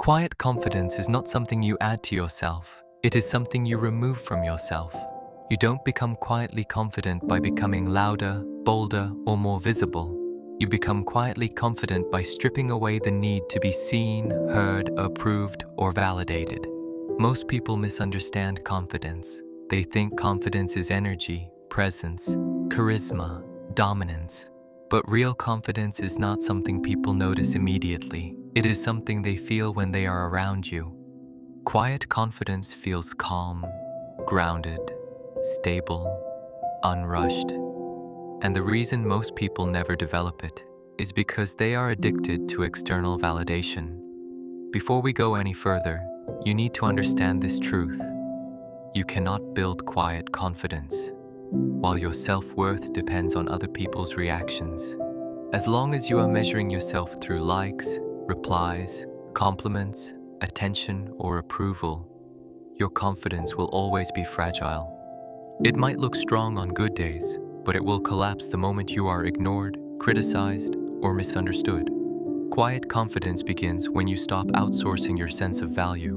Quiet confidence is not something you add to yourself. It is something you remove from yourself. You don't become quietly confident by becoming louder, bolder, or more visible. You become quietly confident by stripping away the need to be seen, heard, approved, or validated. Most people misunderstand confidence. They think confidence is energy, presence, charisma, dominance. But real confidence is not something people notice immediately. It is something they feel when they are around you. Quiet confidence feels calm, grounded, stable, unrushed. And the reason most people never develop it is because they are addicted to external validation. Before we go any further, you need to understand this truth. You cannot build quiet confidence while your self-worth depends on other people's reactions. As long as you are measuring yourself through likes, replies, compliments, attention, or approval, your confidence will always be fragile. It might look strong on good days, but it will collapse the moment you are ignored, criticized, or misunderstood. Quiet confidence begins when you stop outsourcing your sense of value.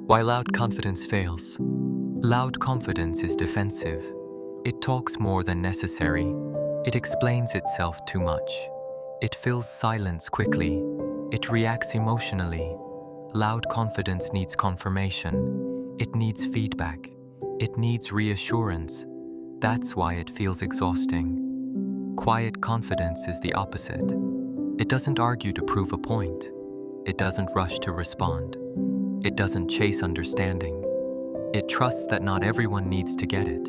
Why loud confidence fails? Loud confidence is defensive. It talks more than necessary. It explains itself too much. It fills silence quickly. It reacts emotionally. Loud confidence needs confirmation. It needs feedback. It needs reassurance. That's why it feels exhausting. Quiet confidence is the opposite. It doesn't argue to prove a point. It doesn't rush to respond. It doesn't chase understanding. It trusts that not everyone needs to get it.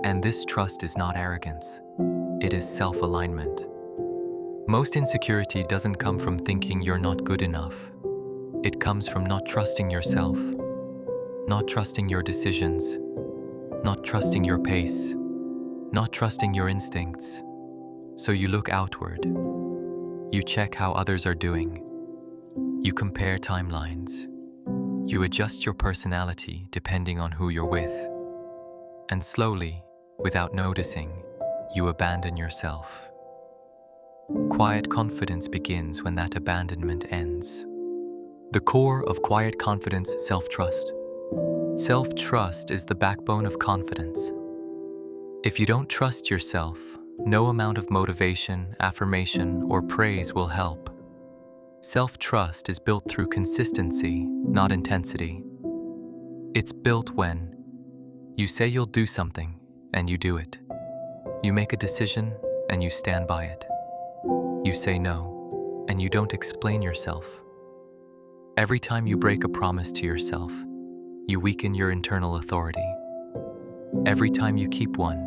And this trust is not arrogance. It is self-alignment. Most insecurity doesn't come from thinking you're not good enough. It comes from not trusting yourself, not trusting your decisions, not trusting your pace, not trusting your instincts. So you look outward. You check how others are doing. You compare timelines. You adjust your personality depending on who you're with. And slowly, without noticing, you abandon yourself. Quiet confidence begins when that abandonment ends. The core of quiet confidence is self-trust. Self-trust is the backbone of confidence. If you don't trust yourself, no amount of motivation, affirmation, or praise will help. Self-trust is built through consistency, not intensity. It's built when you say you'll do something and you do it. You make a decision and you stand by it. You say no and you don't explain yourself. Every time you break a promise to yourself, you weaken your internal authority. Every time you keep one,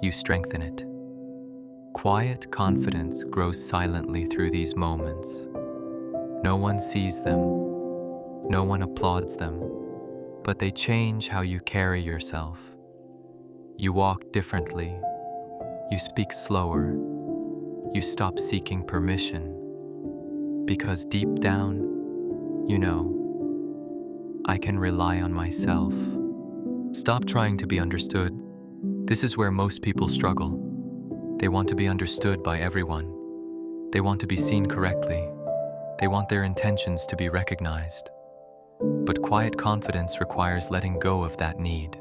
you strengthen it. Quiet confidence grows silently through these moments. No one sees them, no one applauds them, but they change how you carry yourself. You walk differently, you speak slower, you stop seeking permission, because deep down, you know, I can rely on myself. Stop trying to be understood. This is where most people struggle. They want to be understood by everyone. They want to be seen correctly. They want their intentions to be recognized. But quiet confidence requires letting go of that need.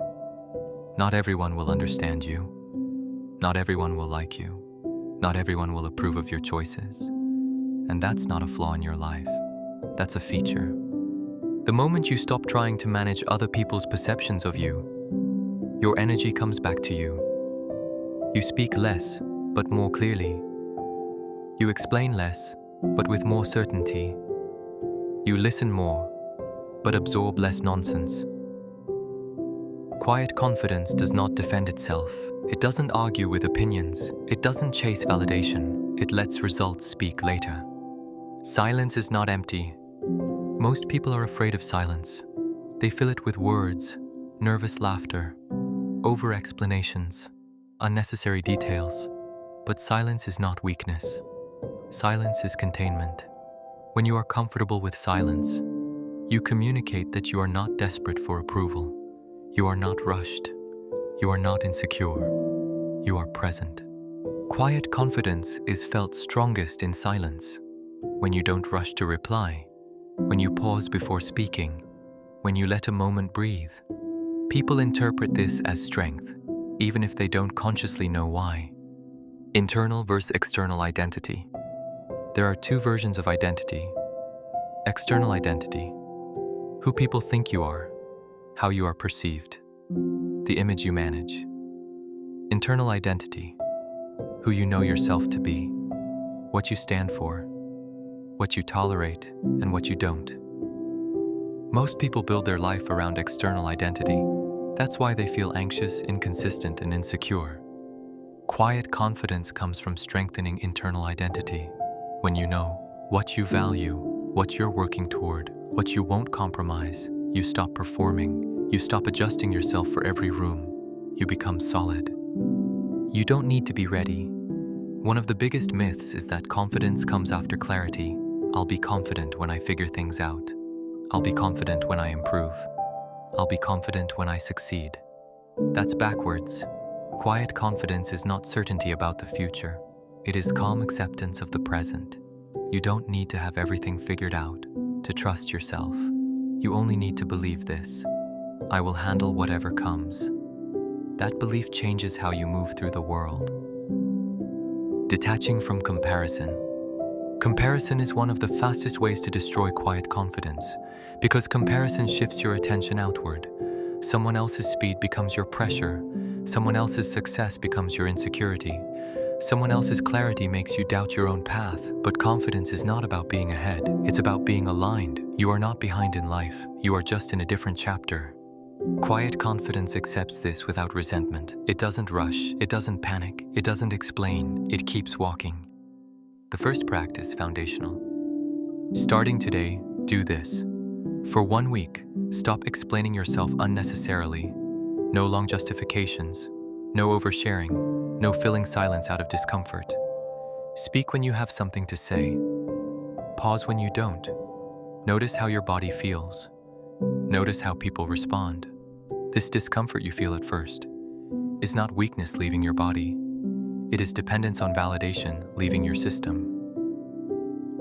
Not everyone will understand you. Not everyone will like you. Not everyone will approve of your choices. And that's not a flaw in your life. That's a feature. The moment you stop trying to manage other people's perceptions of you, your energy comes back to you. You speak less, but more clearly. You explain less, but with more certainty. You listen more, but absorb less nonsense. Quiet confidence does not defend itself. It doesn't argue with opinions. It doesn't chase validation. It lets results speak later. Silence is not empty. Most people are afraid of silence. They fill it with words, nervous laughter, over-explanations, unnecessary details. But silence is not weakness. Silence is containment. When you are comfortable with silence, you communicate that you are not desperate for approval. You are not rushed. You are not insecure. You are present. Quiet confidence is felt strongest in silence. When you don't rush to reply, when you pause before speaking, when you let a moment breathe. People interpret this as strength, even if they don't consciously know why. Internal versus external identity. There are two versions of identity. External identity, who people think you are, how you are perceived, the image you manage. Internal identity, who you know yourself to be, what you stand for, what you tolerate, and what you don't. Most people build their life around external identity. That's why they feel anxious, inconsistent, and insecure. Quiet confidence comes from strengthening internal identity. When you know what you value, what you're working toward, what you won't compromise, you stop performing, you stop adjusting yourself for every room, you become solid. You don't need to be ready. One of the biggest myths is that confidence comes after clarity. I'll be confident when I figure things out. I'll be confident when I improve. I'll be confident when I succeed. That's backwards. Quiet confidence is not certainty about the future. It is calm acceptance of the present. You don't need to have everything figured out to trust yourself. You only need to believe this: I will handle whatever comes. That belief changes how you move through the world. Detaching from comparison. Comparison is one of the fastest ways to destroy quiet confidence, because comparison shifts your attention outward. Someone else's speed becomes your pressure. Someone else's success becomes your insecurity. Someone else's clarity makes you doubt your own path. But confidence is not about being ahead. It's about being aligned. You are not behind in life. You are just in a different chapter. Quiet confidence accepts this without resentment. It doesn't rush. It doesn't panic. It doesn't explain. It keeps walking. The first practice, foundational. Starting today, do this. For 1 week, stop explaining yourself unnecessarily. No long justifications. No oversharing. No filling silence out of discomfort. Speak when you have something to say. Pause when you don't. Notice how your body feels. Notice how people respond. This discomfort you feel at first is not weakness leaving your body. It is dependence on validation leaving your system.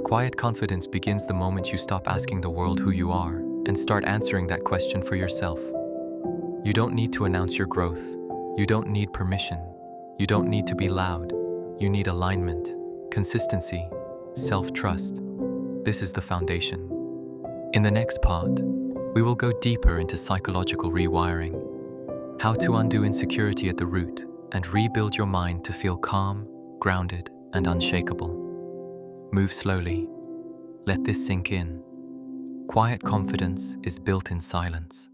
Quiet confidence begins the moment you stop asking the world who you are and start answering that question for yourself. You don't need to announce your growth. You don't need permission. You don't need to be loud. You need alignment, consistency, self-trust. This is the foundation. In the next part, we will go deeper into psychological rewiring, how to undo insecurity at the root and rebuild your mind to feel calm, grounded, and unshakable. Move slowly. Let this sink in. Quiet confidence is built in silence.